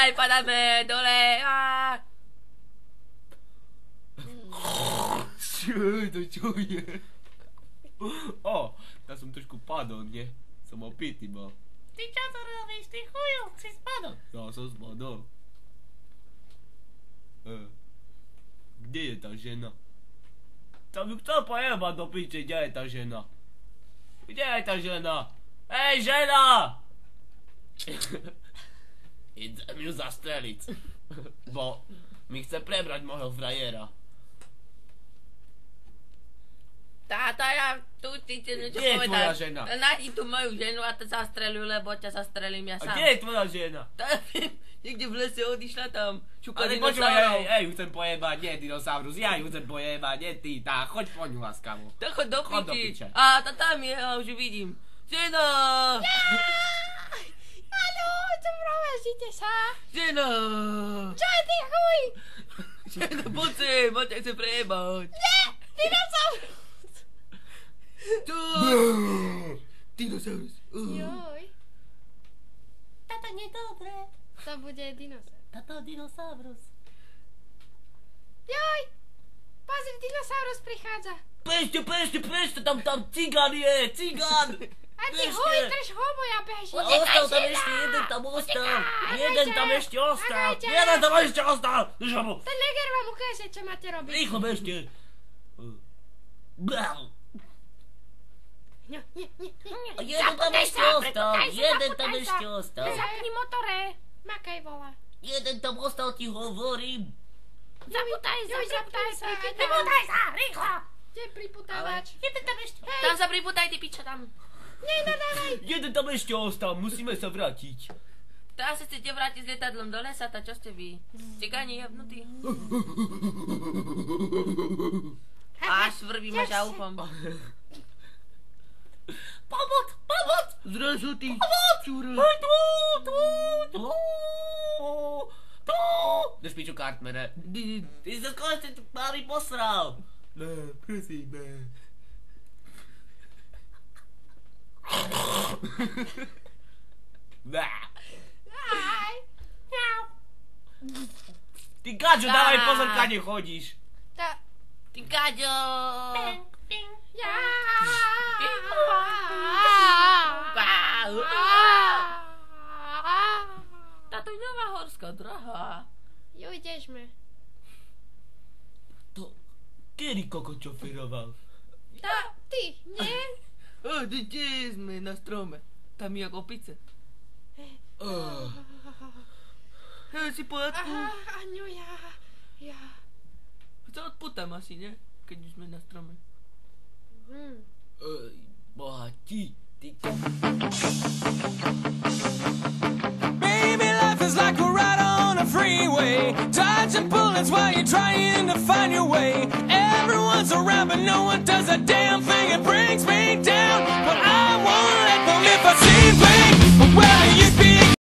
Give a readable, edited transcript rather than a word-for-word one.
aj padáme dole. Čo je? Ja som trošku padol, nie? Som opitý bol. Ty čo to robíš, ty chuju? Si spadol. Ja som spadol. Kde je tá žena? Tam ju chcel pojebať do piče, kde je tá žena? Kde je tá žena? Hej, žena! Idem ju zastreliť. Bo mi chce prebrať môjho frajera. Táta, ja tu ti niečo Kde je povedať. tvoja žena? Nájdi tu moju ženu a to zastreluj, lebo ťa zastrelím ja A sám. kde je tvoja žena? Niekde v lese odišla tam. Šuka Ale počúvaj, dinosaurov. ju chcem pojebať, nie dinosaurus, ja ju chcem pojebať, nie ty, tá, choď po ňu láskavo. Tak chod do Chod do piči. piče. A tá tam je, ja už ju vidím. Žena! Haló, čo robíte sa? Žena! Čo je ty chuj? Žena, poď sem, poď ťa chcem prejebať. Nie, dinosaurus. Tu! Dinosaurus. Joj, Tato nedobre. to bude dinosaurus. Tato dinosaurus. Joj, pozri, dinosaurus prichádza. Prešte, tam cigán je, cigán! A ty huj, drž hobo, ja bežím. Ostal tam ešte jeden, tam ostal. Jeden tam ešte ostal. Ahojte. Jeden tam ešte ostal. Drž ho. Ten neger vám ukáže, čo máte robiť. Rýchlo bežte. Nie. Jeden tam ešte ostal. Jeden tam ešte ostal. Zapni motore. Makaj vola. Jeden tam ostal, ti hovorím. Zaputaj sa. Nepotaj sa, rýchlo. Kde je priputávač? Jeden tam ešte. Tam sa priputaj, ty piča tam. Nenadávaj. Jeden tam ešte ostal, musíme sa vrátiť. Teraz sa chcete vrátiť s lietadlom do lesa, tá čo ste vy? Cigáni jebnutí. Až svrbí ma žaúchom. Pomoc. Zrazu ty. Čúra. Drž piču, Cartmane. Ty sa konečne Mári posral. Ne, prosíme. Aj. Ty Gaďo, dávaj pozor, kade chodíš. Ty Gaďo! Ja. Táto je nová horská drahá. Jo, ideme. To, kedy koko čoferoval? Ty, nie? Kde sme na strome? Tam je ako opice. Hej, si v poriadku? Aňo, ja. Sa odpútam asi, ne? Keď už sme na strome. Boha, ty. Baby, life is like a ride on a freeway. Dodging bullets while you're trying to find your way. Everyone's around, but no one does a damn thing. It brings me down, but I won't let them. If I see pain, where are you?